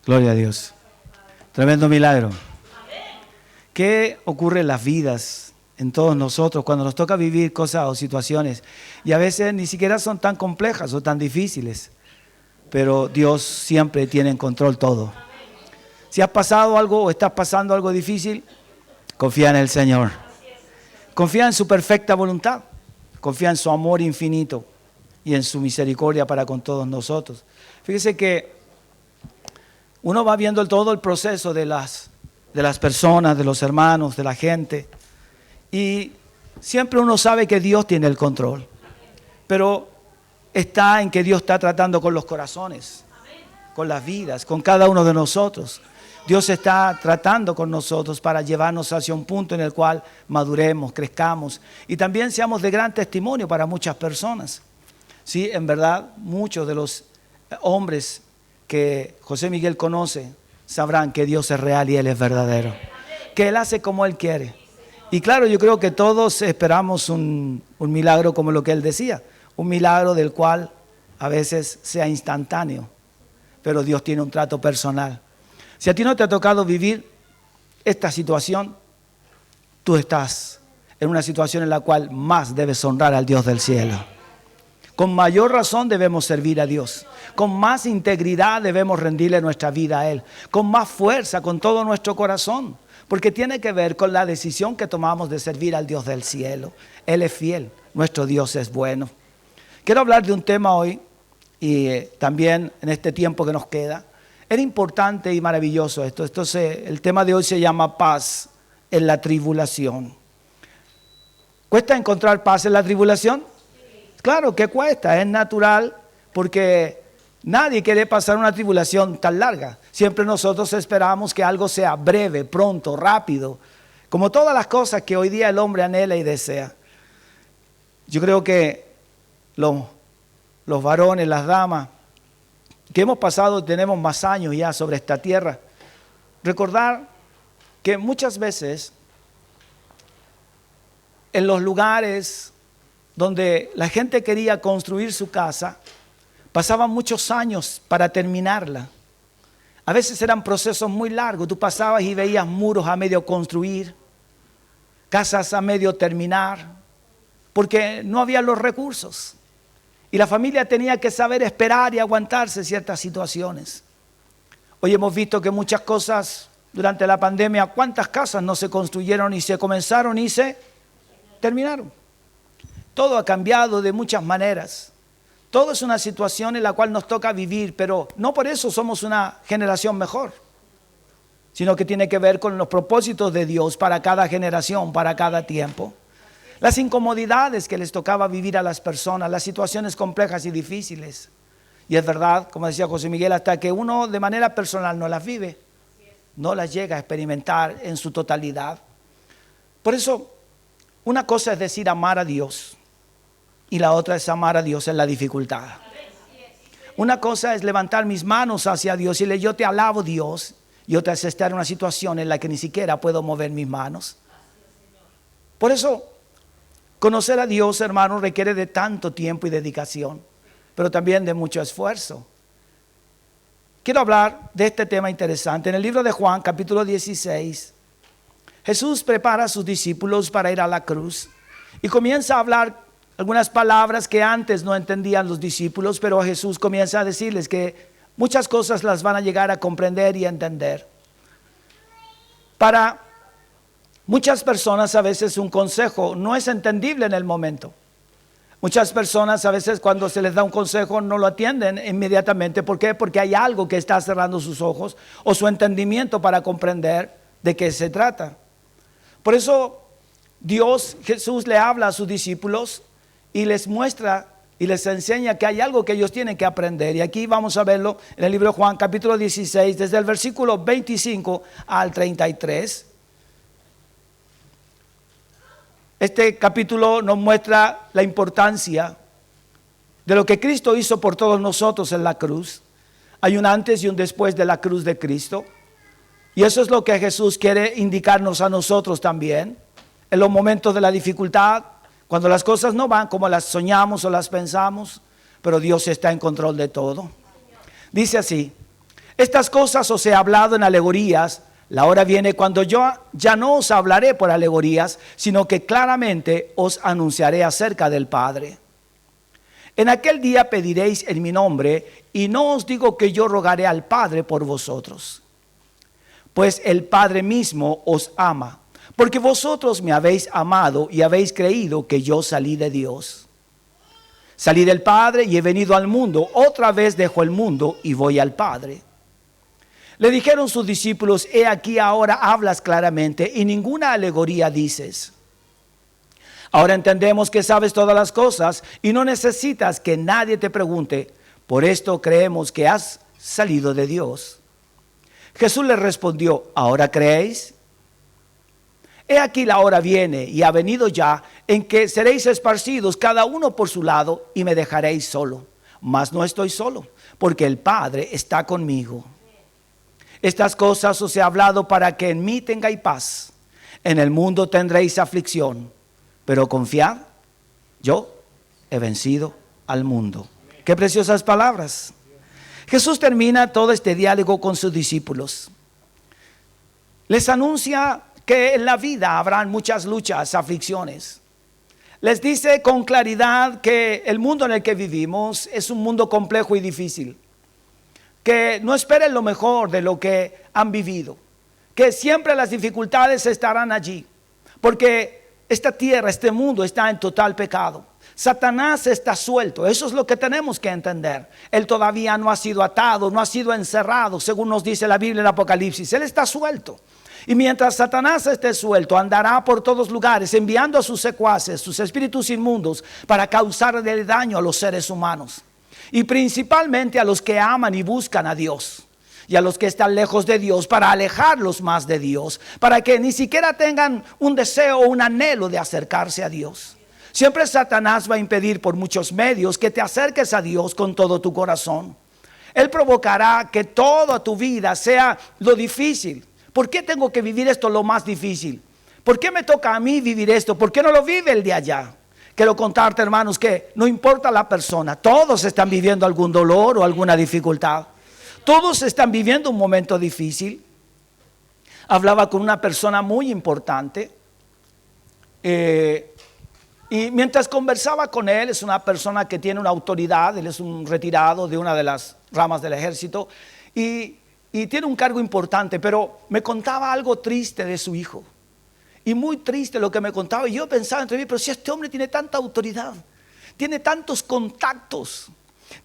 Gloria a Dios. Tremendo milagro. ¿Qué ocurre en las vidas, en todos nosotros, cuando nos toca vivir cosas o situaciones? Y a veces ni siquiera son tan complejas o tan difíciles, pero Dios siempre tiene en control todo. Si has pasado algo o estás pasando algo difícil, confía en el Señor. Confía en su perfecta voluntad. Confía en su amor infinito y en su misericordia para con todos nosotros. Fíjese que uno va viendo todo el proceso de las personas, de los hermanos, de la gente. Y siempre uno sabe que Dios tiene el control. Pero está en que Dios está tratando con los corazones, con las vidas, con cada uno de nosotros. Dios está tratando con nosotros para llevarnos hacia un punto en el cual maduremos, crezcamos y también seamos de gran testimonio para muchas personas. Sí, en verdad, muchos de los hombres que José Miguel conoce sabrán que Dios es real y Él es verdadero, que Él hace como Él quiere. Y claro, yo creo que todos esperamos un milagro como lo que Él decía, un milagro del cual a veces sea instantáneo, pero Dios tiene un trato personal. Si a ti no te ha tocado vivir esta situación, tú estás en una situación en la cual más debes honrar al Dios del cielo. Con mayor razón debemos servir a Dios. Con más integridad debemos rendirle nuestra vida a Él. Con más fuerza, con todo nuestro corazón. Porque tiene que ver con la decisión que tomamos de servir al Dios del cielo. Él es fiel, nuestro Dios es bueno. Quiero hablar de un tema hoy y también en este tiempo que nos queda. Era importante y maravilloso esto. El tema de hoy se llama paz en la tribulación. ¿Cuesta encontrar paz en la tribulación? Claro que cuesta, es natural, porque nadie quiere pasar una tribulación tan larga. Siempre nosotros esperamos que algo sea breve, pronto, rápido, como todas las cosas que hoy día el hombre anhela y desea. Yo creo que los varones, las damas, que hemos pasado, tenemos más años ya sobre esta tierra, recordar que muchas veces en los lugares donde la gente quería construir su casa, pasaban muchos años para terminarla. A veces eran procesos muy largos. Tú pasabas y veías muros a medio construir, casas a medio terminar, porque no había los recursos. Y la familia tenía que saber esperar y aguantarse ciertas situaciones. Hoy hemos visto que muchas cosas durante la pandemia, cuántas casas no se construyeron y se comenzaron y se terminaron. Todo ha cambiado de muchas maneras. Todo es una situación en la cual nos toca vivir, pero no por eso somos una generación mejor, sino que tiene que ver con los propósitos de Dios para cada generación, para cada tiempo. Las incomodidades que les tocaba vivir a las personas, las situaciones complejas y difíciles. Y es verdad, como decía José Miguel, hasta que uno de manera personal no las vive, no las llega a experimentar en su totalidad. Por eso, una cosa es decir amar a Dios y la otra es amar a Dios en la dificultad. Una cosa es levantar mis manos hacia Dios y decirle yo te alabo Dios, y otra es estar en una situación en la que ni siquiera puedo mover mis manos. Por eso, conocer a Dios, hermano, requiere de tanto tiempo y dedicación, pero también de mucho esfuerzo. Quiero hablar de este tema interesante. En el libro de Juan, capítulo 16, Jesús prepara a sus discípulos para ir a la cruz y comienza a hablar algunas palabras que antes no entendían los discípulos, pero Jesús comienza a decirles que muchas cosas las van a llegar a comprender y a entender. Para muchas personas a veces un consejo no es entendible en el momento. Muchas personas a veces cuando se les da un consejo no lo atienden inmediatamente. ¿Por qué? Porque hay algo que está cerrando sus ojos o su entendimiento para comprender de qué se trata. Por eso Jesús le habla a sus discípulos y les muestra y les enseña que hay algo que ellos tienen que aprender. Y aquí vamos a verlo en el libro de Juan capítulo 16, desde el versículo 25 al 33. Este capítulo nos muestra la importancia de lo que Cristo hizo por todos nosotros en la cruz. Hay un antes y un después de la cruz de Cristo. Y eso es lo que Jesús quiere indicarnos a nosotros también. En los momentos de la dificultad, cuando las cosas no van como las soñamos o las pensamos, pero Dios está en control de todo. Dice así: Estas cosas os he hablado en alegorías. La hora viene cuando yo ya no os hablaré por alegorías, sino que claramente os anunciaré acerca del Padre. En aquel día pediréis en mi nombre, y no os digo que yo rogaré al Padre por vosotros, pues el Padre mismo os ama, porque vosotros me habéis amado y habéis creído que yo salí de Dios. Salí del Padre y he venido al mundo, otra vez dejo el mundo y voy al Padre. Le dijeron sus discípulos: he aquí ahora hablas claramente y ninguna alegoría dices. Ahora entendemos que sabes todas las cosas y no necesitas que nadie te pregunte. Por esto creemos que has salido de Dios. Jesús les respondió: ¿ahora creéis? He aquí la hora viene y ha venido ya en que seréis esparcidos cada uno por su lado y me dejaréis solo. Mas no estoy solo, porque el Padre está conmigo. Estas cosas os he hablado para que en mí tengáis paz. En el mundo tendréis aflicción, pero confiad, yo he vencido al mundo. Qué preciosas palabras. Jesús termina todo este diálogo con sus discípulos. Les anuncia que en la vida habrán muchas luchas, aflicciones. Les dice con claridad que el mundo en el que vivimos es un mundo complejo y difícil. Que no esperen lo mejor de lo que han vivido, que siempre las dificultades estarán allí, porque esta tierra, este mundo está en total pecado. Satanás está suelto, eso es lo que tenemos que entender. Él todavía no ha sido atado, no ha sido encerrado, según nos dice la Biblia en Apocalipsis. Él está suelto. Y mientras Satanás esté suelto, andará por todos lugares enviando a sus secuaces, sus espíritus inmundos, para causarle daño a los seres humanos. Y principalmente a los que aman y buscan a Dios. Y a los que están lejos de Dios, para alejarlos más de Dios. Para que ni siquiera tengan un deseo o un anhelo de acercarse a Dios. Siempre Satanás va a impedir por muchos medios que te acerques a Dios con todo tu corazón. Él provocará que toda tu vida sea lo difícil. ¿Por qué tengo que vivir esto lo más difícil? ¿Por qué me toca a mí vivir esto? ¿Por qué no lo vive el de allá? Quiero contarte, hermanos, que no importa la persona, todos están viviendo algún dolor o alguna dificultad. Todos están viviendo un momento difícil. Hablaba con una persona muy importante y mientras conversaba con él, es una persona que tiene una autoridad, él es un retirado de una de las ramas del ejército y tiene un cargo importante, pero me contaba algo triste de su hijo. Y muy triste lo que me contaba. Y yo pensaba entre mí, pero si este hombre tiene tanta autoridad, tiene tantos contactos,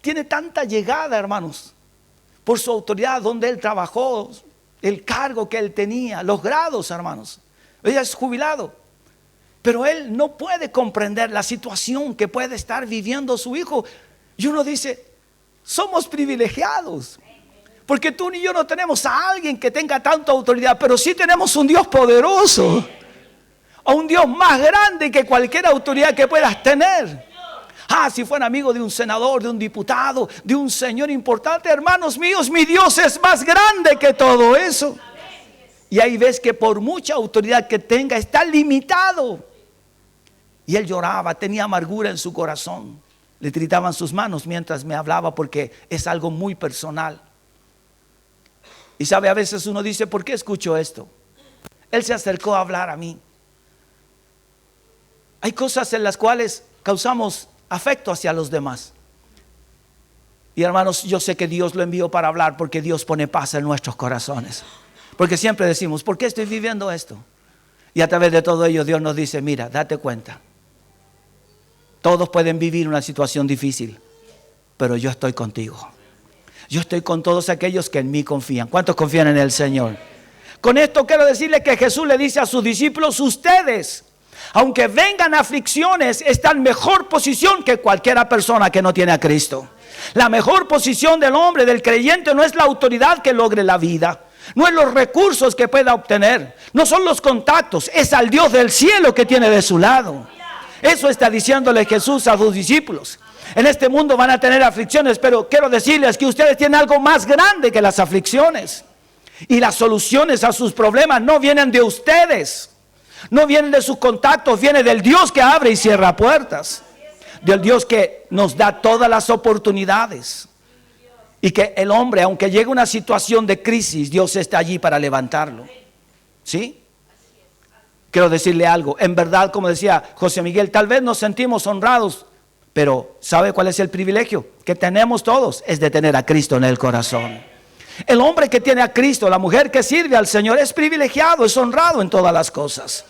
tiene tanta llegada, hermanos, por su autoridad, donde él trabajó, el cargo que él tenía, los grados, hermanos. Ella es jubilado, pero él no puede comprender la situación que puede estar viviendo su hijo. Y uno dice, somos privilegiados, porque tú ni yo no tenemos a alguien que tenga tanta autoridad, pero sí tenemos un Dios poderoso. A un Dios más grande que cualquier autoridad que puedas tener. Si fuera amigo de un senador, de un diputado, de un señor importante, hermanos míos, mi Dios es más grande que todo eso. Y ahí ves que por mucha autoridad que tenga, está limitado. Y él lloraba, tenía amargura en su corazón. Le tritaban sus manos mientras me hablaba, porque es algo muy personal. Y sabe, a veces uno dice, ¿por qué escucho esto? Él se acercó a hablar a mí. Hay cosas en las cuales causamos afecto hacia los demás. Y hermanos, yo sé que Dios lo envió para hablar, porque Dios pone paz en nuestros corazones. Porque siempre decimos, ¿por qué estoy viviendo esto? Y a través de todo ello Dios nos dice, mira, date cuenta. Todos pueden vivir una situación difícil, pero yo estoy contigo. Yo estoy con todos aquellos que en mí confían. ¿Cuántos confían en el Señor? Con esto quiero decirle que Jesús le dice a sus discípulos, ustedes, aunque vengan aflicciones, están en mejor posición que cualquier persona que no tiene a Cristo. La mejor posición del hombre, del creyente, no es la autoridad que logre la vida, no es los recursos que pueda obtener, no son los contactos, es al Dios del cielo que tiene de su lado. Eso está diciéndole Jesús a sus discípulos. En este mundo van a tener aflicciones, pero quiero decirles que ustedes tienen algo más grande que las aflicciones. Y las soluciones a sus problemas no vienen de ustedes, no vienen de sus contactos, vienen del Dios que abre y cierra puertas, del Dios que nos da todas las oportunidades. Y que el hombre, aunque llegue a una situación de crisis, Dios está allí para levantarlo. ¿Sí? Quiero decirle algo. En verdad, como decía José Miguel, tal vez nos sentimos honrados, pero ¿sabe cuál es el privilegio que tenemos todos? Es de tener a Cristo en el corazón. El hombre que tiene a Cristo, la mujer que sirve al Señor, es privilegiado, es honrado en todas las cosas.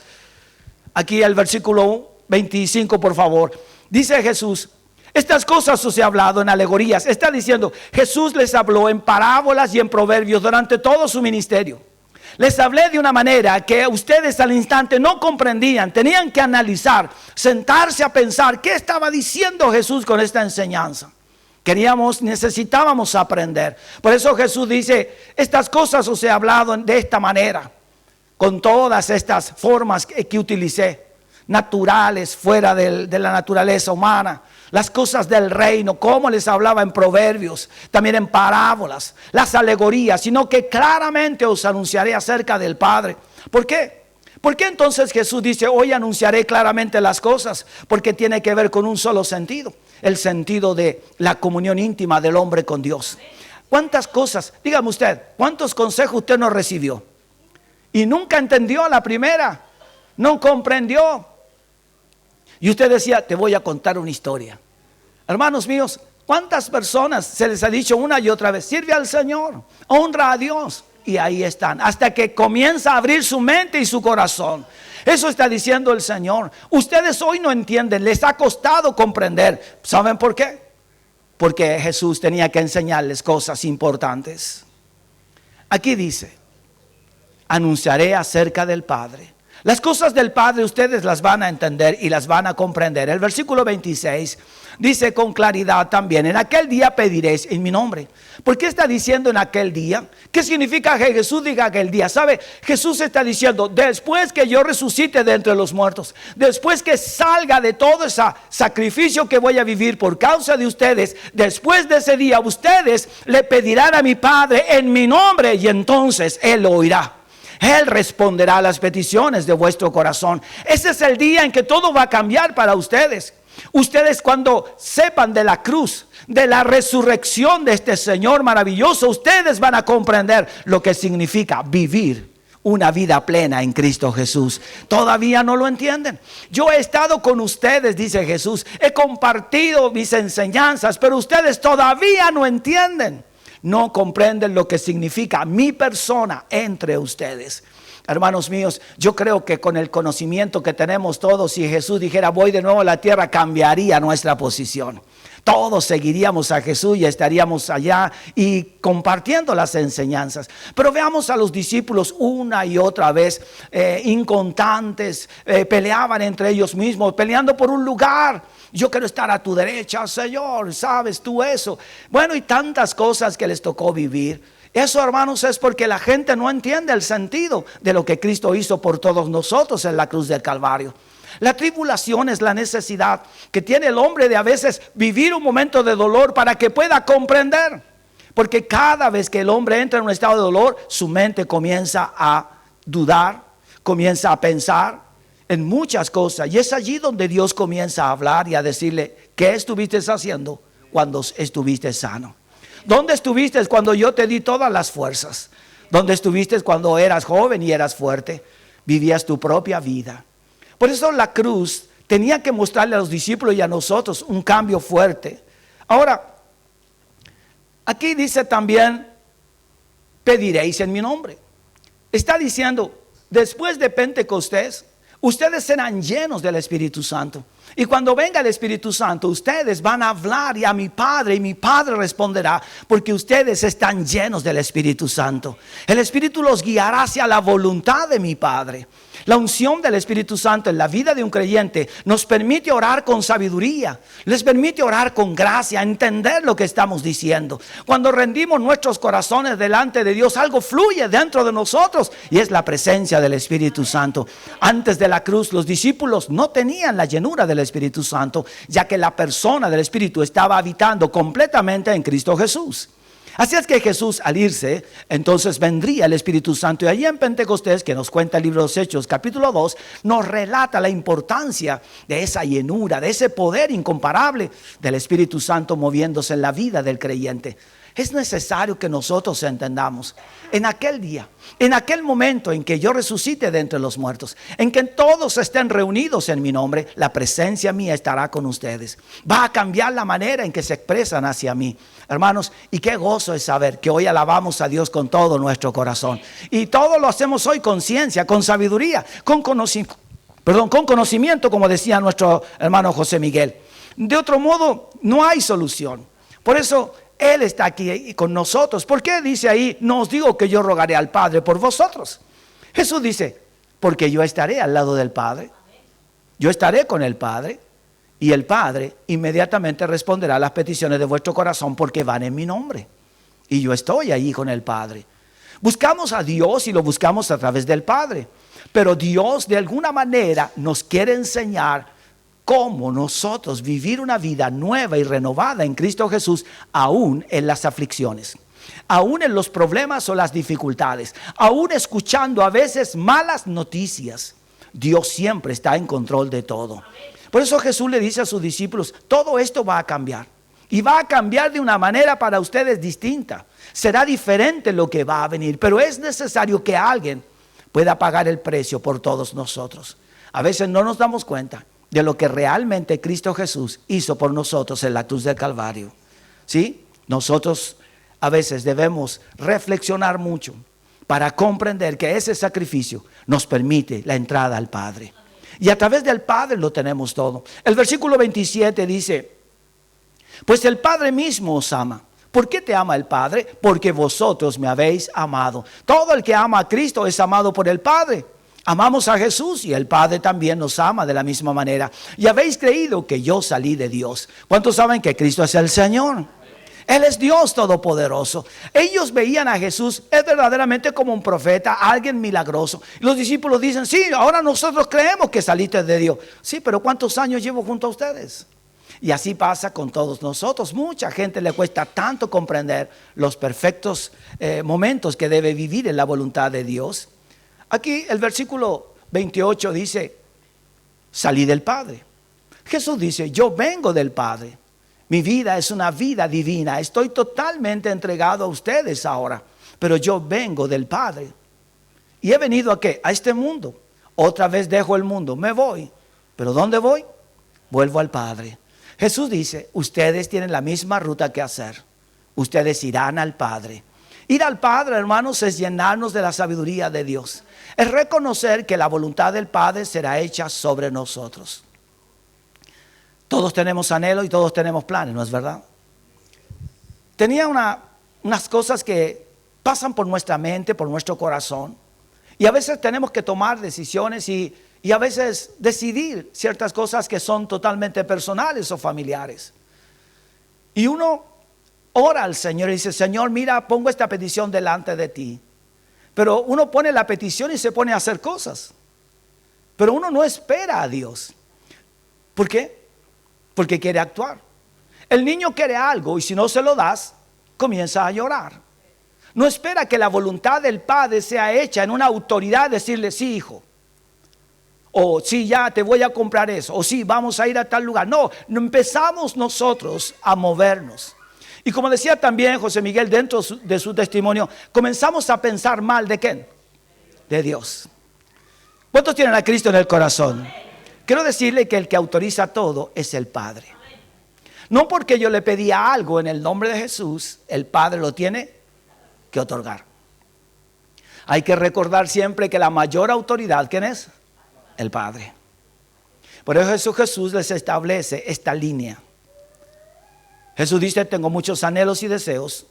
Aquí el versículo 25, por favor. Dice Jesús: estas cosas os he hablado en alegorías. Está diciendo, Jesús les habló en parábolas y en proverbios durante todo su ministerio. Les hablé de una manera que ustedes al instante no comprendían. Tenían que analizar, sentarse a pensar qué estaba diciendo Jesús con esta enseñanza. Necesitábamos aprender. Por eso Jesús dice, estas cosas os he hablado de esta manera, con todas estas formas que utilicé, naturales, fuera de la naturaleza humana. Las cosas del reino, como les hablaba en proverbios, también en parábolas, las alegorías, sino que claramente os anunciaré acerca del Padre. ¿Por qué? ¿Por qué entonces Jesús dice, hoy anunciaré claramente las cosas? Porque tiene que ver con un solo sentido, el sentido de la comunión íntima del hombre con Dios. ¿Cuántas cosas, dígame usted, cuántos consejos usted no recibió? Y nunca entendió a la primera, no comprendió. Y usted decía, te voy a contar una historia. Hermanos míos, ¿cuántas personas se les ha dicho una y otra vez, sirve al Señor, honra a Dios? Y ahí están, hasta que comienza a abrir su mente y su corazón. Eso está diciendo el Señor. Ustedes hoy no entienden, les ha costado comprender. ¿Saben por qué? Porque Jesús tenía que enseñarles cosas importantes. Aquí dice, anunciaré acerca del Padre. Las cosas del Padre ustedes las van a entender y las van a comprender. El versículo 26 dice con claridad también, en aquel día pediréis en mi nombre. ¿Por qué está diciendo en aquel día? ¿Qué significa que Jesús diga aquel día? ¿Sabe? Jesús está diciendo, después que yo resucite de entre los muertos, después que salga de todo ese sacrificio que voy a vivir por causa de ustedes, después de ese día ustedes le pedirán a mi Padre en mi nombre y entonces Él lo oirá. Él responderá a las peticiones de vuestro corazón. Ese es el día en que todo va a cambiar para ustedes. Ustedes cuando sepan de la cruz, de la resurrección de este Señor maravilloso, ustedes van a comprender lo que significa vivir una vida plena en Cristo Jesús. Todavía no lo entienden. Yo he estado con ustedes, dice Jesús, he compartido mis enseñanzas, pero ustedes todavía no entienden. No comprenden lo que significa mi persona entre ustedes. Hermanos míos, yo creo que con el conocimiento que tenemos todos, si Jesús dijera voy de nuevo a la tierra, cambiaría nuestra posición. Todos seguiríamos a Jesús y estaríamos allá y compartiendo las enseñanzas. Pero veamos a los discípulos una y otra vez, inconstantes, peleaban entre ellos mismos, peleando por un lugar. Yo quiero estar a tu derecha, Señor, ¿sabes tú eso? Bueno, y tantas cosas que les tocó vivir. Eso, hermanos, es porque la gente no entiende el sentido de lo que Cristo hizo por todos nosotros en la cruz del Calvario. La tribulación es la necesidad que tiene el hombre de a veces vivir un momento de dolor para que pueda comprender. Porque cada vez que el hombre entra en un estado de dolor, su mente comienza a dudar, comienza a pensar en muchas cosas. Y es allí donde Dios comienza a hablar y a decirle, ¿qué estuviste haciendo cuando estuviste sano? ¿Dónde estuviste cuando yo te di todas las fuerzas? ¿Dónde estuviste cuando eras joven y eras fuerte? Vivías tu propia vida. Por eso la cruz tenía que mostrarle a los discípulos y a nosotros un cambio fuerte. Ahora, aquí dice también, pediréis en mi nombre. Está diciendo, después de Pentecostés, ustedes serán llenos del Espíritu Santo. Y cuando venga el Espíritu Santo, ustedes van a hablar y a mi Padre, y mi Padre responderá, porque ustedes están llenos del Espíritu Santo. El Espíritu los guiará hacia la voluntad de mi Padre. La unción del Espíritu Santo en la vida de un creyente nos permite orar con sabiduría, les permite orar con gracia, entender lo que estamos diciendo. Cuando rendimos nuestros corazones delante de Dios, algo fluye dentro de nosotros y es la presencia del Espíritu Santo. Antes de la cruz, los discípulos no tenían la llenura del Espíritu Santo, ya que la persona del Espíritu estaba habitando completamente en Cristo Jesús. Así es que Jesús al irse, entonces vendría el Espíritu Santo. Y allí en Pentecostés, que nos cuenta el libro de los Hechos, capítulo 2, nos relata la importancia de esa llenura, de ese poder incomparable del Espíritu Santo moviéndose en la vida del creyente. Es necesario que nosotros entendamos, en aquel día, en aquel momento en que yo resucite de entre los muertos, en que todos estén reunidos en mi nombre, la presencia mía estará con ustedes. Va a cambiar la manera en que se expresan hacia mí. Hermanos, y qué gozo es saber que hoy alabamos a Dios con todo nuestro corazón. Y todo lo hacemos hoy con ciencia, con sabiduría, con conocimiento, como decía nuestro hermano José Miguel. De otro modo, no hay solución. Por eso Él está aquí con nosotros. ¿Por qué dice ahí, no os digo que yo rogaré al Padre por vosotros? Jesús dice, porque yo estaré al lado del Padre. Yo estaré con el Padre. Y el Padre inmediatamente responderá a las peticiones de vuestro corazón porque van en mi nombre. Y yo estoy ahí con el Padre. Buscamos a Dios y lo buscamos a través del Padre. Pero Dios de alguna manera nos quiere enseñar cómo nosotros vivir una vida nueva y renovada en Cristo Jesús, aún en las aflicciones, aún en los problemas o las dificultades, aún escuchando a veces malas noticias. Dios siempre está en control de todo. Por eso Jesús le dice a sus discípulos, todo esto va a cambiar. Y va a cambiar de una manera para ustedes distinta. Será diferente lo que va a venir, pero es necesario que alguien pueda pagar el precio por todos nosotros. A veces no nos damos cuenta de lo que realmente Cristo Jesús hizo por nosotros en la cruz del Calvario. ¿Sí? Nosotros a veces debemos reflexionar mucho para comprender que ese sacrificio nos permite la entrada al Padre. Y a través del Padre lo tenemos todo. El versículo 27 dice, pues el Padre mismo os ama. ¿Por qué te ama el Padre? Porque vosotros me habéis amado. Todo el que ama a Cristo es amado por el Padre. Amamos a Jesús y el Padre también nos ama de la misma manera. Y habéis creído que yo salí de Dios. ¿Cuántos saben que Cristo es el Señor? Él es Dios todopoderoso. Ellos veían a Jesús es verdaderamente como un profeta, alguien milagroso. Y los discípulos dicen, sí, ahora nosotros creemos que saliste de Dios. Sí, pero ¿cuántos años llevo junto a ustedes? Y así pasa con todos nosotros. Mucha gente le cuesta tanto comprender los perfectos momentos que debe vivir en la voluntad de Dios. Aquí el versículo 28 dice, salí del Padre. Jesús dice, yo vengo del Padre. Mi vida es una vida divina. Estoy totalmente entregado a ustedes ahora. Pero yo vengo del Padre. ¿Y he venido a qué? A este mundo. Otra vez dejo el mundo, me voy. ¿Pero dónde voy? Vuelvo al Padre. Jesús dice, ustedes tienen la misma ruta que hacer. Ustedes irán al Padre. Ir al Padre, hermanos, es llenarnos de la sabiduría de Dios. Es reconocer que la voluntad del Padre será hecha sobre nosotros. Todos tenemos anhelo y todos tenemos planes, ¿no es verdad? Tenía unas cosas que pasan por nuestra mente, por nuestro corazón. Y a veces tenemos que tomar decisiones y a veces decidir ciertas cosas que son totalmente personales o familiares. Y uno ora al Señor y dice, Señor, mira, pongo esta petición delante de ti. Pero uno pone la petición y se pone a hacer cosas. Pero uno no espera a Dios. ¿Por qué? Porque quiere actuar. El niño quiere algo y si no se lo das, comienza a llorar. No espera que la voluntad del Padre sea hecha en una autoridad, decirle, sí, hijo. O sí, ya te voy a comprar eso. O sí, vamos a ir a tal lugar. No empezamos nosotros a movernos. Y como decía también José Miguel dentro de su testimonio, comenzamos a pensar mal ¿de quién? De Dios. ¿Cuántos tienen a Cristo en el corazón? Quiero decirle que el que autoriza todo es el Padre. No porque yo le pedía algo en el nombre de Jesús, el Padre lo tiene que otorgar. Hay que recordar siempre que la mayor autoridad, ¿quién es? El Padre. Por eso Jesús les establece esta línea. Jesús dice, tengo muchos anhelos y deseos,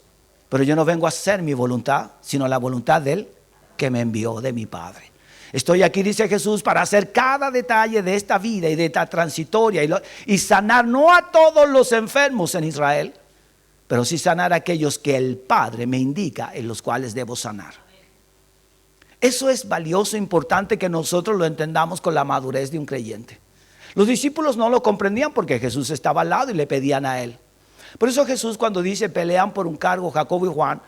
pero yo no vengo a hacer mi voluntad, sino la voluntad del que me envió, de mi Padre. Estoy aquí, dice Jesús, para hacer cada detalle de esta vida y de esta transitoria y sanar no a todos los enfermos en Israel, pero sí sanar a aquellos que el Padre me indica en los cuales debo sanar. Eso es valioso, importante que nosotros lo entendamos con la madurez de un creyente. Los discípulos no lo comprendían porque Jesús estaba al lado y le pedían a él. Por eso Jesús cuando dice pelean por un cargo Jacobo y Juan,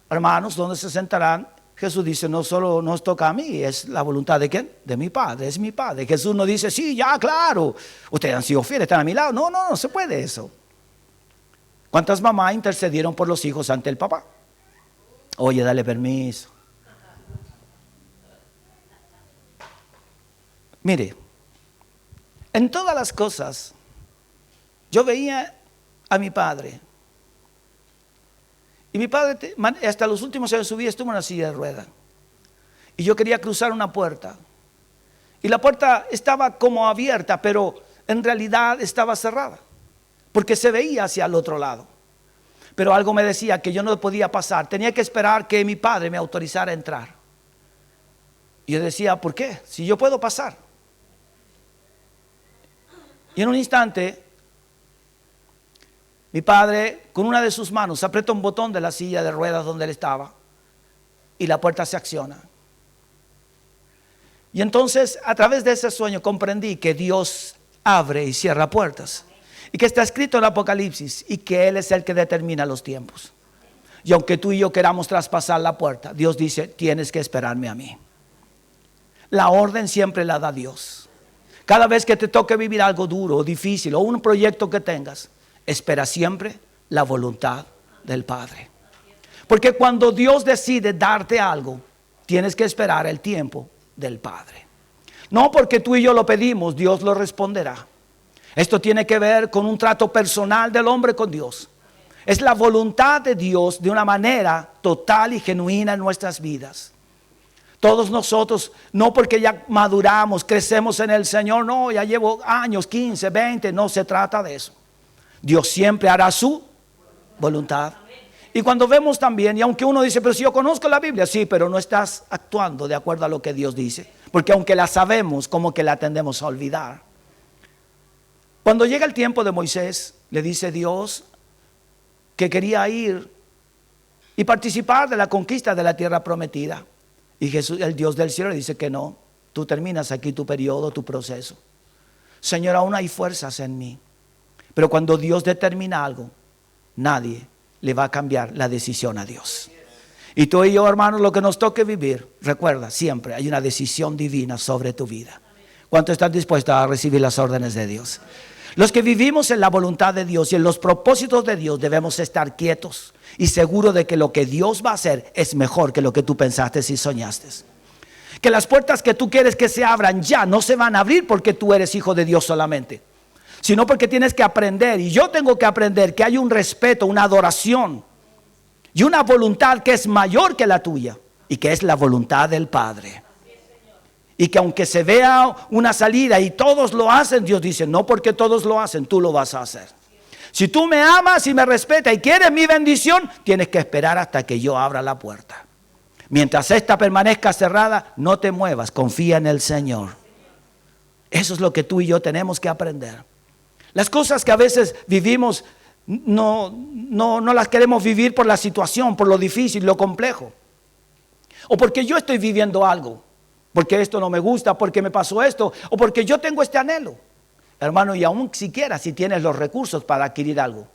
hermanos, ¿dónde se sentarán? Jesús dice, no solo nos toca a mí, es la voluntad de ¿quién? De mi Padre, es mi Padre. Jesús no dice, sí, ya, claro, ustedes han sido fieles, están a mi lado. No se puede eso. ¿Cuántas mamás intercedieron por los hijos ante el papá? Oye, dale permiso. Mire, en todas las cosas, yo veía a mi padre. Y mi padre hasta los últimos años de su vida estuvo en una silla de ruedas. Y yo quería cruzar una puerta. Y la puerta estaba como abierta, pero en realidad estaba cerrada. Porque se veía hacia el otro lado. Pero algo me decía que yo no podía pasar. Tenía que esperar que mi padre me autorizara a entrar. Y yo decía, ¿por qué? Si yo puedo pasar. Y en un instante, mi padre con una de sus manos aprieta un botón de la silla de ruedas donde él estaba. Y la puerta se acciona. Y entonces a través de ese sueño comprendí que Dios abre y cierra puertas. Y que está escrito en el Apocalipsis y que Él es el que determina los tiempos. Y aunque tú y yo queramos traspasar la puerta, Dios dice, tienes que esperarme a mí. La orden siempre la da Dios. Cada vez que te toque vivir algo duro o difícil o un proyecto que tengas, espera siempre la voluntad del Padre. Porque cuando Dios decide darte algo, tienes que esperar el tiempo del Padre. No porque tú y yo lo pedimos, Dios lo responderá. Esto tiene que ver con un trato personal del hombre con Dios. Es la voluntad de Dios de una manera total y genuina en nuestras vidas. Todos nosotros, no porque ya maduramos, crecemos en el Señor, no, ya llevo años, 15, 20, no se trata de eso. Dios siempre hará su voluntad. Y cuando vemos también, y aunque uno dice, pero si yo conozco la Biblia, sí, pero no estás actuando de acuerdo a lo que Dios dice. Porque aunque la sabemos, como que la tendemos a olvidar. Cuando llega el tiempo de Moisés, le dice Dios que quería ir y participar de la conquista de la tierra prometida. Y Jesús, el Dios del cielo, le dice que no, tú terminas aquí tu periodo, tu proceso. Señor, aún hay fuerzas en mí. Pero cuando Dios determina algo, nadie le va a cambiar la decisión a Dios. Y tú y yo, hermanos, lo que nos toque vivir, recuerda, siempre hay una decisión divina sobre tu vida. ¿Cuánto estás dispuesto a recibir las órdenes de Dios? Los que vivimos en la voluntad de Dios y en los propósitos de Dios debemos estar quietos y seguros de que lo que Dios va a hacer es mejor que lo que tú pensaste y soñaste. Que las puertas que tú quieres que se abran ya no se van a abrir porque tú eres hijo de Dios solamente, sino porque tienes que aprender, y yo tengo que aprender que hay un respeto, una adoración y una voluntad que es mayor que la tuya y que es la voluntad del Padre. Y que aunque se vea una salida y todos lo hacen, Dios dice, no porque todos lo hacen, tú lo vas a hacer. Si tú me amas y me respetas y quieres mi bendición, tienes que esperar hasta que yo abra la puerta. Mientras esta permanezca cerrada, no te muevas, confía en el Señor. Eso es lo que tú y yo tenemos que aprender. Las cosas que a veces vivimos, no las queremos vivir por la situación, por lo difícil, lo complejo. O porque yo estoy viviendo algo. Porque esto no me gusta, porque me pasó esto, o porque yo tengo este anhelo. Hermano, y aún siquiera si tienes los recursos para adquirir algo,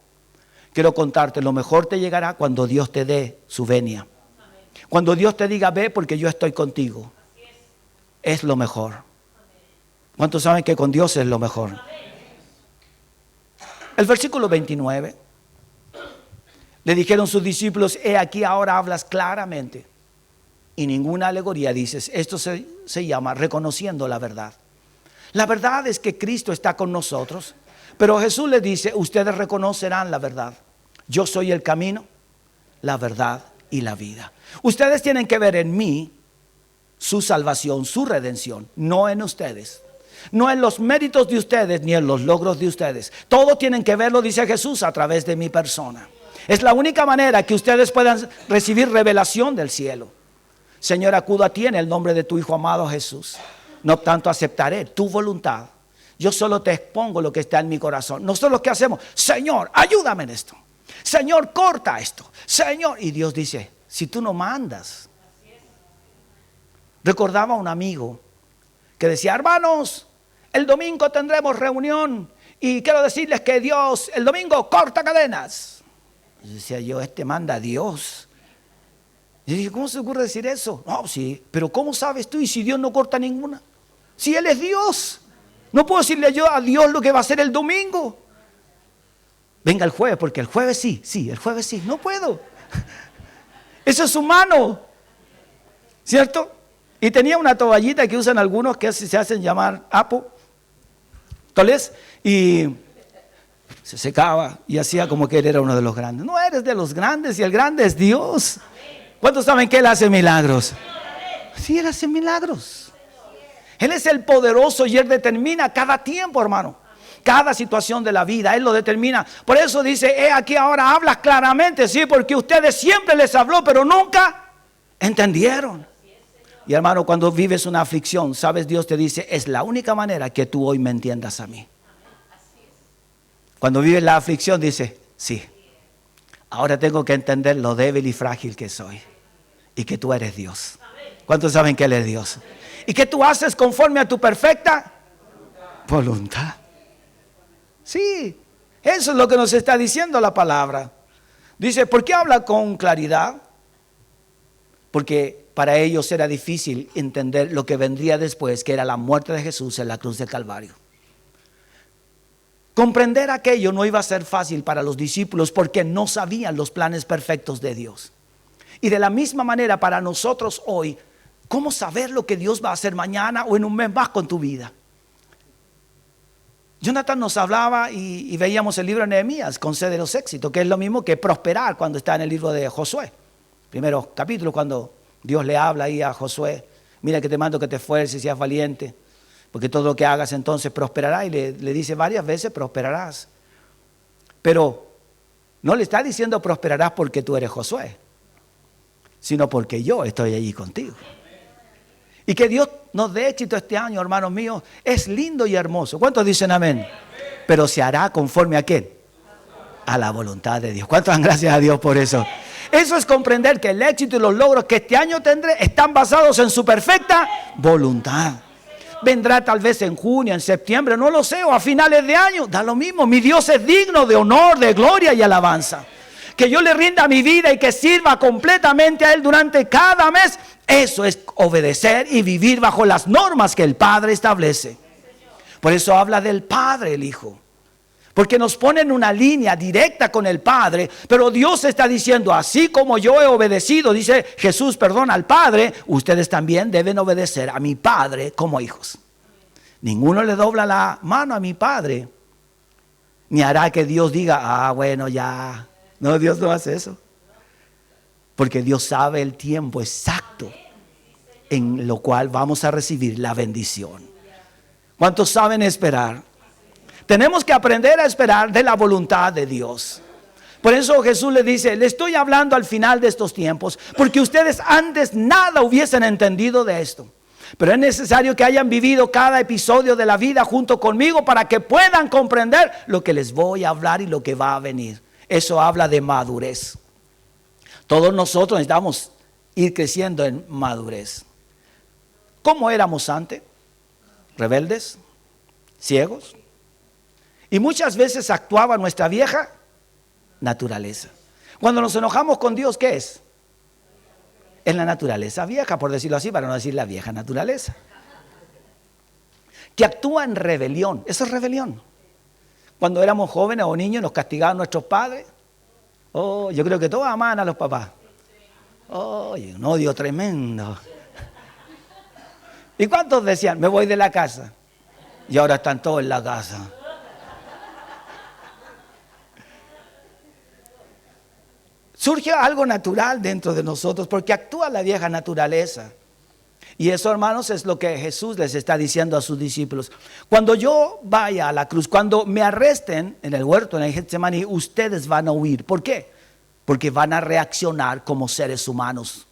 quiero contarte, lo mejor te llegará cuando Dios te dé su venia. Cuando Dios te diga, ve porque yo estoy contigo. Es lo mejor. ¿Cuántos saben que con Dios es lo mejor? El versículo 29, le dijeron sus discípulos, he aquí ahora hablas claramente. Y ninguna alegoría dices. Esto se llama reconociendo la verdad. La verdad es que Cristo está con nosotros. Pero Jesús le dice, ustedes reconocerán la verdad. Yo soy el camino, la verdad y la vida. Ustedes tienen que ver en mí su salvación, su redención, no en ustedes. No en los méritos de ustedes ni en los logros de ustedes. Todo tienen que verlo, dice Jesús, a través de mi persona. Es la única manera que ustedes puedan recibir revelación del cielo. Señor, acudo a ti en el nombre de tu Hijo amado Jesús. No obstante, aceptaré tu voluntad. Yo solo te expongo lo que está en mi corazón. Nosotros lo que hacemos, Señor, ayúdame en esto. Señor, corta esto. Señor, y Dios dice, si tú no mandas. Recordaba a un amigo que decía, hermanos, el domingo tendremos reunión y quiero decirles que Dios, el domingo corta cadenas. Y decía yo, manda a Dios. Y dije, ¿cómo se ocurre decir eso? No, sí, pero ¿cómo sabes tú? Y si Dios no corta ninguna. Si Él es Dios. No puedo decirle yo a Dios lo que va a hacer el domingo. venga el jueves, porque el jueves sí, el jueves sí. No puedo. Eso es humano, ¿cierto? Y tenía una toallita que usan algunos que se hacen llamar apóstoles, y se secaba y hacía como que él era uno de los grandes. No eres de los grandes, y el grande es Dios. ¿Cuántos saben que Él hace milagros? Sí, Él hace milagros. Él es el poderoso y Él determina cada tiempo, hermano. Cada situación de la vida, Él lo determina. Por eso dice, aquí ahora hablas claramente, sí, porque ustedes siempre les habló, pero nunca entendieron. Y hermano, cuando vives una aflicción, sabes, Dios te dice, es la única manera que tú hoy me entiendas a mí. Cuando vives la aflicción, dice, sí, ahora tengo que entender lo débil y frágil que soy. Y que tú eres Dios. ¿Cuántos saben que Él es Dios? Y que tú haces conforme a tu perfecta voluntad. Sí, eso es lo que nos está diciendo la palabra. Dice, ¿por qué habla con claridad? Porque para ellos era difícil entender lo que vendría después, que era la muerte de Jesús en la cruz del Calvario. Comprender aquello no iba a ser fácil para los discípulos porque no sabían los planes perfectos de Dios. Y de la misma manera para nosotros hoy, ¿cómo saber lo que Dios va a hacer mañana o en un mes más con tu vida? Jonathan nos hablaba y veíamos el libro de Nehemías, concede los éxitos, que es lo mismo que prosperar cuando está en el libro de Josué. Primero capítulo, cuando Dios le habla ahí a Josué, mira que te mando que te esfuerces y seas valiente, porque todo lo que hagas entonces prosperará, y le dice varias veces prosperarás. Pero no le está diciendo prosperarás porque tú eres Josué, sino porque yo estoy allí contigo. Y que Dios nos dé éxito este año, hermanos míos, es lindo y hermoso. ¿Cuántos dicen amén? Pero se hará conforme a ¿quién? A la voluntad de Dios. ¿Cuántas dan gracias a Dios por eso? Eso es comprender que el éxito y los logros que este año tendré están basados en su perfecta voluntad. Vendrá tal vez en junio, en septiembre, no lo sé, o a finales de año, da lo mismo. Mi Dios es digno de honor, de gloria y alabanza. Que yo le rinda mi vida y que sirva completamente a Él durante cada mes. Eso es obedecer y vivir bajo las normas que el Padre establece. Por eso habla del Padre, el Hijo. Porque nos pone en una línea directa con el Padre. Pero Dios está diciendo, así como yo he obedecido, dice Jesús, perdón, al Padre, ustedes también deben obedecer a mi Padre como hijos. Ninguno le dobla la mano a mi Padre, ni hará que Dios diga, bueno, ya. No, Dios no hace eso. Porque Dios sabe el tiempo exacto en lo cual vamos a recibir la bendición. ¿Cuántos saben esperar? Tenemos que aprender a esperar de la voluntad de Dios. Por eso Jesús le dice, le estoy hablando al final de estos tiempos, porque ustedes antes nada hubiesen entendido de esto. Pero es necesario que hayan vivido cada episodio de la vida junto conmigo para que puedan comprender lo que les voy a hablar y lo que va a venir. Eso habla de madurez. Todos nosotros necesitamos ir creciendo en madurez. ¿Cómo éramos antes? Rebeldes, ciegos. Y muchas veces actuaba nuestra vieja naturaleza. Cuando nos enojamos con Dios, ¿qué es? Es la naturaleza vieja, por decirlo así, para no decir la vieja naturaleza. Que actúa en rebelión. Eso es rebelión. Cuando éramos jóvenes o niños nos castigaban nuestros padres. Yo creo que todos amaban a los papás. Un odio tremendo. ¿Y cuántos decían, me voy de la casa? Y ahora están todos en la casa. Surge algo natural dentro de nosotros porque actúa la vieja naturaleza. Y eso, hermanos, es lo que Jesús les está diciendo a sus discípulos. Cuando yo vaya a la cruz, cuando me arresten en el huerto, en el Getsemaní, ustedes van a huir. ¿Por qué? Porque van a reaccionar como seres humanos.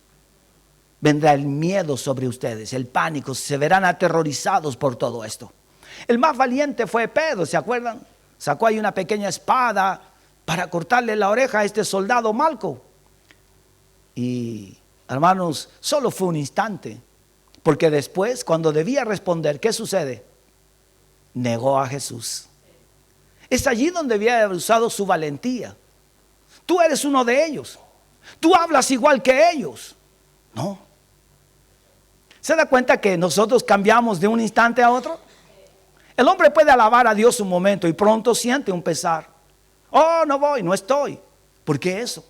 Vendrá el miedo sobre ustedes, el pánico, se verán aterrorizados por todo esto. El más valiente fue Pedro, ¿se acuerdan? Sacó ahí una pequeña espada para cortarle la oreja a este soldado Malco. Y, hermanos, solo fue un instante. Porque después, cuando debía responder, ¿qué sucede? Negó a Jesús. Es allí donde había usado su valentía. Tú eres uno de ellos. Tú hablas igual que ellos. No. ¿Se da cuenta que nosotros cambiamos de un instante a otro? El hombre puede alabar a Dios un momento y pronto siente un pesar. Oh, no voy, no estoy. ¿Por qué eso?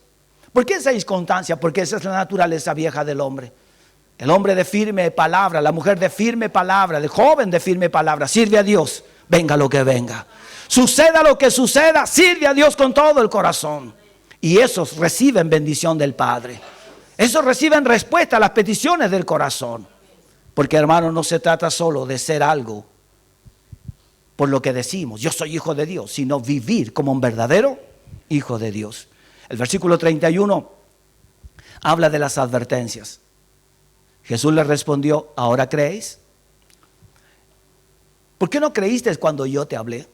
¿Por qué esa circunstancia? Porque esa es la naturaleza vieja del hombre. El hombre de firme palabra, la mujer de firme palabra, el joven de firme palabra, sirve a Dios, venga lo que venga. Suceda lo que suceda, sirve a Dios con todo el corazón. Y esos reciben bendición del Padre. Esos reciben respuesta a las peticiones del corazón. Porque, hermano, no se trata solo de ser algo por lo que decimos, yo soy hijo de Dios, sino vivir como un verdadero hijo de Dios. El versículo 31 habla de las advertencias. Jesús le respondió, ¿ahora creéis? ¿Por qué no creíste cuando yo te hablé?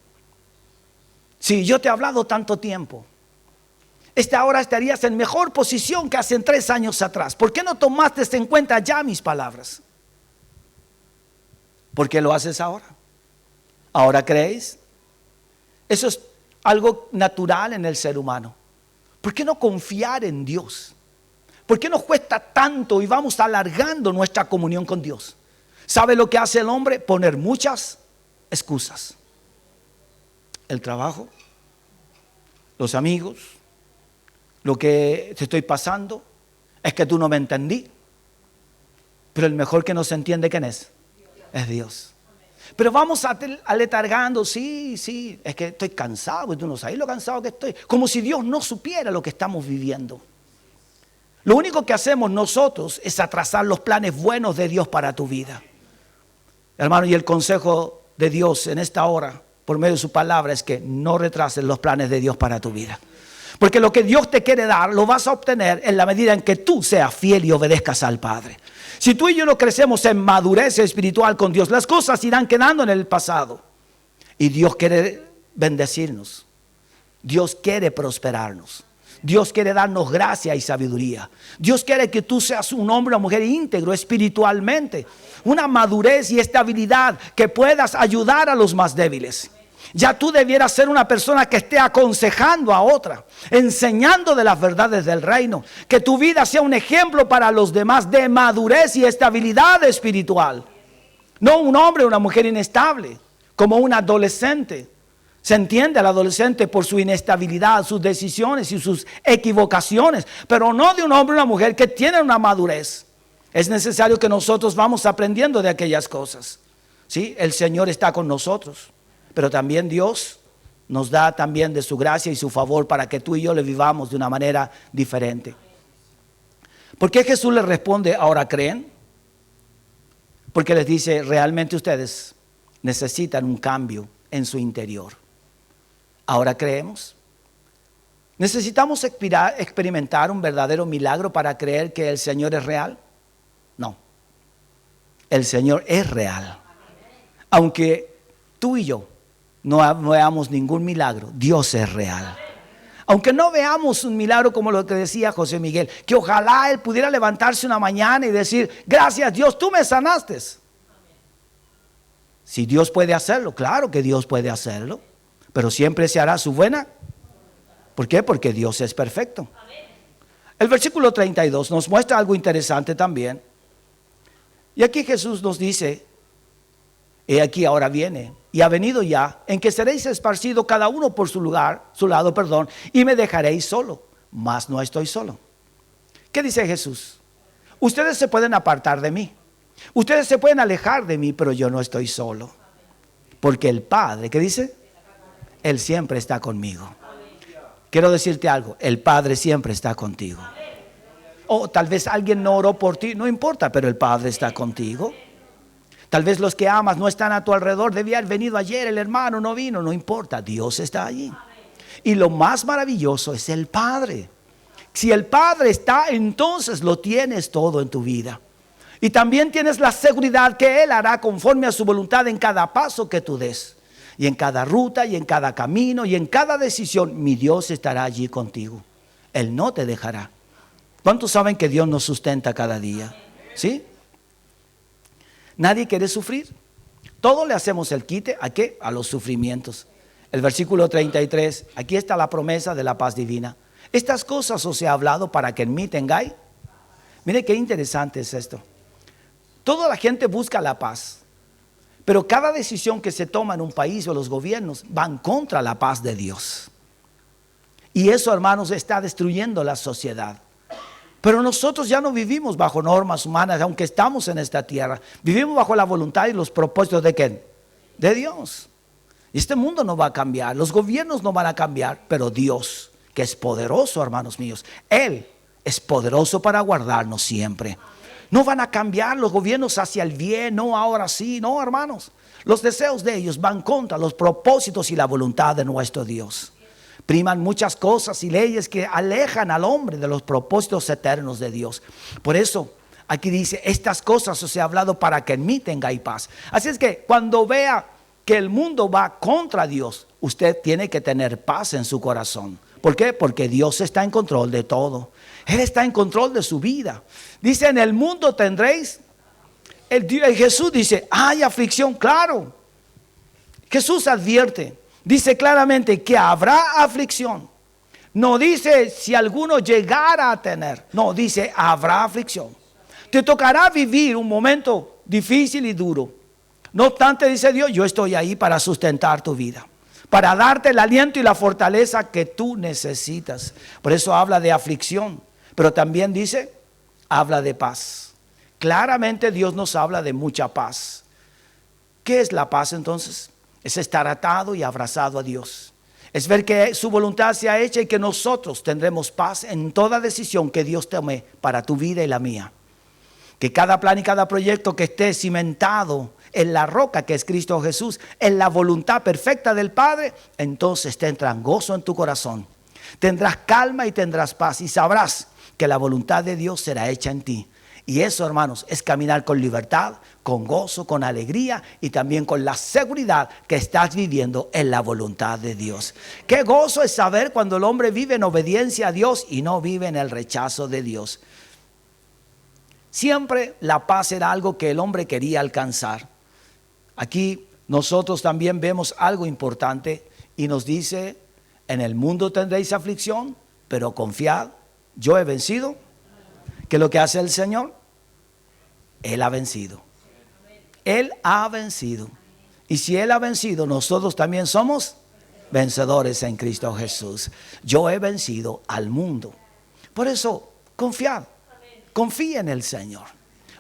Si yo te he hablado tanto tiempo, ahora estarías en mejor posición que hace 3 años atrás. ¿Por qué no tomaste en cuenta ya mis palabras? ¿Por qué lo haces ahora? ¿Ahora creéis? Eso es algo natural en el ser humano. ¿Por qué no confiar en Dios? ¿Por qué nos cuesta tanto y vamos alargando nuestra comunión con Dios? ¿Sabe lo que hace el hombre? Poner muchas excusas. El trabajo, los amigos, lo que te estoy pasando, es que tú no me entendí. Pero el mejor que nos entiende, ¿quién es? Es Dios. Pero vamos aletargando, sí, es que estoy cansado, y tú no sabes lo cansado que estoy. Como si Dios no supiera lo que estamos viviendo. Lo único que hacemos nosotros es atrasar los planes buenos de Dios para tu vida. Hermano, y el consejo de Dios en esta hora, por medio de su palabra, es que no retrases los planes de Dios para tu vida. Porque lo que Dios te quiere dar, lo vas a obtener en la medida en que tú seas fiel y obedezcas al Padre. Si tú y yo no crecemos en madurez espiritual con Dios, las cosas irán quedando en el pasado. Y Dios quiere bendecirnos. Dios quiere prosperarnos. Dios quiere darnos gracia y sabiduría. Dios quiere que tú seas un hombre o mujer íntegro espiritualmente. Una madurez y estabilidad que puedas ayudar a los más débiles. Ya tú debieras ser una persona que esté aconsejando a otra, enseñando de las verdades del reino. Que tu vida sea un ejemplo para los demás de madurez y estabilidad espiritual. No un hombre o una mujer inestable, como un adolescente. Se entiende al adolescente por su inestabilidad, sus decisiones y sus equivocaciones, pero no de un hombre o una mujer que tienen una madurez. Es necesario que nosotros vamos aprendiendo de aquellas cosas. ¿Sí? El Señor está con nosotros, pero también Dios nos da también de su gracia y su favor para que tú y yo le vivamos de una manera diferente. ¿Por qué Jesús les responde, ahora creen? Porque les dice, realmente ustedes necesitan un cambio en su interior. ¿Ahora creemos? ¿Necesitamos experimentar un verdadero milagro para creer que el Señor es real? No. El Señor es real. Aunque tú y yo no veamos ningún milagro, Dios es real. Aunque no veamos un milagro como lo que decía José Miguel, que ojalá él pudiera levantarse una mañana y decir, gracias Dios, tú me sanaste. Si Dios puede hacerlo, claro que Dios puede hacerlo. Pero siempre se hará su buena. ¿Por qué? Porque Dios es perfecto. El versículo 32 nos muestra algo interesante también. Y aquí Jesús nos dice, he aquí ahora viene, y ha venido ya, en que seréis esparcidos cada uno por su lado, y me dejaréis solo, mas no estoy solo. ¿Qué dice Jesús? Ustedes se pueden apartar de mí, ustedes se pueden alejar de mí, pero yo no estoy solo. Porque el Padre, ¿qué dice? Él siempre está conmigo. Quiero decirte algo, el Padre siempre está contigo. O tal vez alguien no oró por ti, no importa, pero el Padre está contigo. Tal vez los que amas no están a tu alrededor, debía haber venido ayer, el hermano no vino, no importa, Dios está allí. Y lo más maravilloso es el Padre. Si el Padre está, entonces lo tienes todo en tu vida. Y también tienes la seguridad que Él hará conforme a su voluntad en cada paso que tú des. Y en cada ruta, y en cada camino, y en cada decisión, mi Dios estará allí contigo. Él no te dejará. ¿Cuántos saben que Dios nos sustenta cada día? ¿Sí? Nadie quiere sufrir. Todos le hacemos el quite, ¿a qué? A los sufrimientos. El versículo 33, aquí está la promesa de la paz divina. Estas cosas os he hablado para que en mí tengáis. Mire qué interesante es esto. Toda la gente busca la paz. Pero cada decisión que se toma en un país o los gobiernos van contra la paz de Dios. Y eso, hermanos, está destruyendo la sociedad. Pero nosotros ya no vivimos bajo normas humanas, aunque estamos en esta tierra. Vivimos bajo la voluntad y los propósitos de ¿quién? De Dios. Y este mundo no va a cambiar, los gobiernos no van a cambiar, pero Dios, que es poderoso, hermanos míos, Él es poderoso para guardarnos siempre. No van a cambiar los gobiernos hacia el bien, no ahora sí, no, hermanos. Los deseos de ellos van contra los propósitos y la voluntad de nuestro Dios. Priman muchas cosas y leyes que alejan al hombre de los propósitos eternos de Dios. Por eso aquí dice, estas cosas os he hablado para que en mí tengáis paz. Así es que cuando vea que el mundo va contra Dios, usted tiene que tener paz en su corazón. ¿Por qué? Porque Dios está en control de todo. Él está en control de su vida. Dice, en el mundo tendréis. Jesús dice, hay aflicción, claro. Jesús advierte, dice claramente que habrá aflicción. No dice si alguno llegara a tener. No, dice habrá aflicción. Te tocará vivir un momento difícil y duro. No obstante, dice Dios, yo estoy ahí para sustentar tu vida, para darte el aliento y la fortaleza que tú necesitas. Por eso habla de aflicción, pero también dice, habla de paz. Claramente Dios nos habla de mucha paz. ¿Qué es la paz entonces? Es estar atado y abrazado a Dios. Es ver que su voluntad sea hecha y que nosotros tendremos paz en toda decisión que Dios tome para tu vida y la mía. Que cada plan y cada proyecto que esté cimentado en la roca que es Cristo Jesús, en la voluntad perfecta del Padre, entonces tendrás gozo en tu corazón. Tendrás calma y tendrás paz y sabrás que la voluntad de Dios será hecha en ti. Y eso, hermanos, es caminar con libertad, con gozo, con alegría y también con la seguridad que estás viviendo en la voluntad de Dios. Qué gozo es saber cuando el hombre vive en obediencia a Dios y no vive en el rechazo de Dios. Siempre la paz era algo que el hombre quería alcanzar. Aquí nosotros también vemos algo importante y nos dice, en el mundo tendréis aflicción, pero confiad, yo he vencido. ¿Qué es lo que hace el Señor? Él ha vencido. Él ha vencido. Y si Él ha vencido, nosotros también somos vencedores en Cristo Jesús. Yo he vencido al mundo. Por eso, confiad. Confía en el Señor.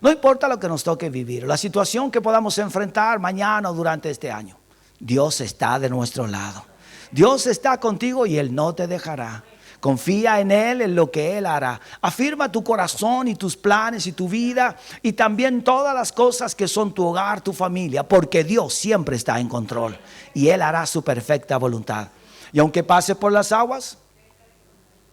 No importa lo que nos toque vivir, la situación que podamos enfrentar mañana o durante este año. Dios está de nuestro lado. Dios está contigo y Él no te dejará. Confía en Él, en lo que Él hará. Afirma tu corazón y tus planes y tu vida y también todas las cosas que son tu hogar, tu familia, porque Dios siempre está en control y Él hará su perfecta voluntad. Y aunque pases por las aguas,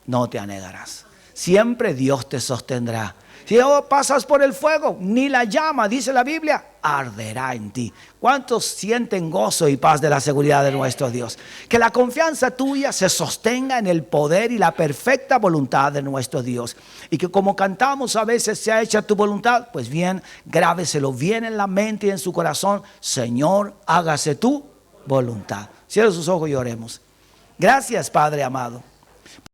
no te anegarás. Siempre Dios te sostendrá. Si pasas por el fuego, ni la llama, dice la Biblia, arderá en ti. ¿Cuántos sienten gozo y paz de la seguridad de nuestro Dios? Que la confianza tuya se sostenga en el poder y la perfecta voluntad de nuestro Dios. Y que como cantamos a veces, sea hecha tu voluntad, pues bien, grábeselo bien en la mente y en su corazón. Señor, hágase tu voluntad. Cierra sus ojos y oremos. Gracias, Padre amado.